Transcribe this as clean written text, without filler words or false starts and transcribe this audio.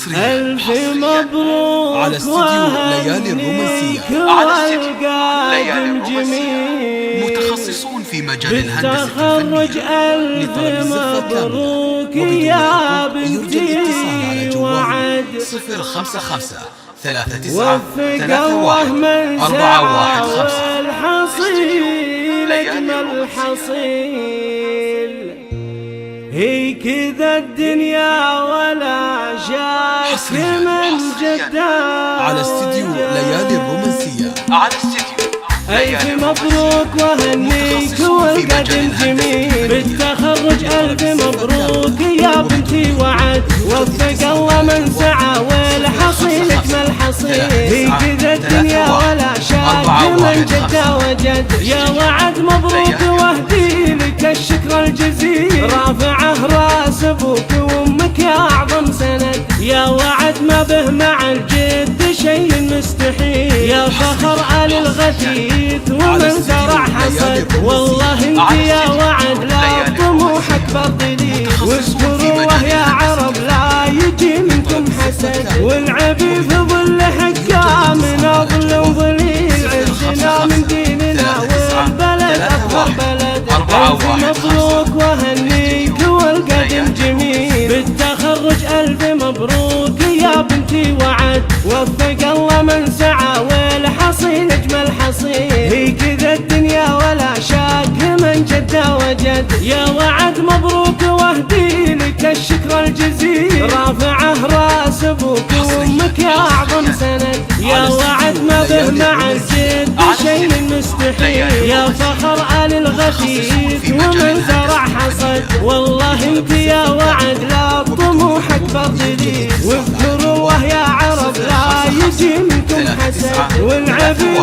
حصريا ألف مبروك على استديو ليالي الرومانسية. والقادم جميل متخصصون في مجال الهندسة بالتخرج. الفنية. ألف مبروك يا بنتي وعد 055 39 وفق الله من 31 سعى 415. والحصيل أجمل حصيل. هي كذا الدنيا ولا شاك من جدا على استديو ليالي الرومانسية. ألف مبروك وهنيك والقدم جميل بالتخرج. ألف مبروك يا بنتي وعد وفق الله من سعى والحصيل أجمل حصيل. هي كذا الدنيا ولا شاك من جدا وجد. يا وعد مبروك واهدي لك الشكر الجزيل رافعه راس أبوك وأمك يا أعظم سند. يا وعد ما به مع الجد شيء مستحيل. يا فخر آل الغثيث ومن زرع حصد. والله انت يا وعد لا طموحك بطلي واذكروه يا عرب لا يجي منكم حسد. والعبيد في ظل حكام من أظل ظليل عزنا من ديننا والبلد أفضل بلد. ألف مبروك وهنيك والقدم جميل بالتخرج. ألف مبروك يا بنتي وعد وفق الله من سعى والحصيل أجمل حصيل. هي كذا الدنيا ولا شاك من جد وجد. يا وعد مبروك واهدي لك الشكر الجزيل رافعه راس أبوك وأمك يا أعظم سند. يا وعد ما به مع الجد شيء مستحيل. يا فخر آل الغثيث ومن زرع حصد. والله انت يا وعد لا طموحك بطلي واذكروه يا عرب لا يجي منكم حسد. والعبيد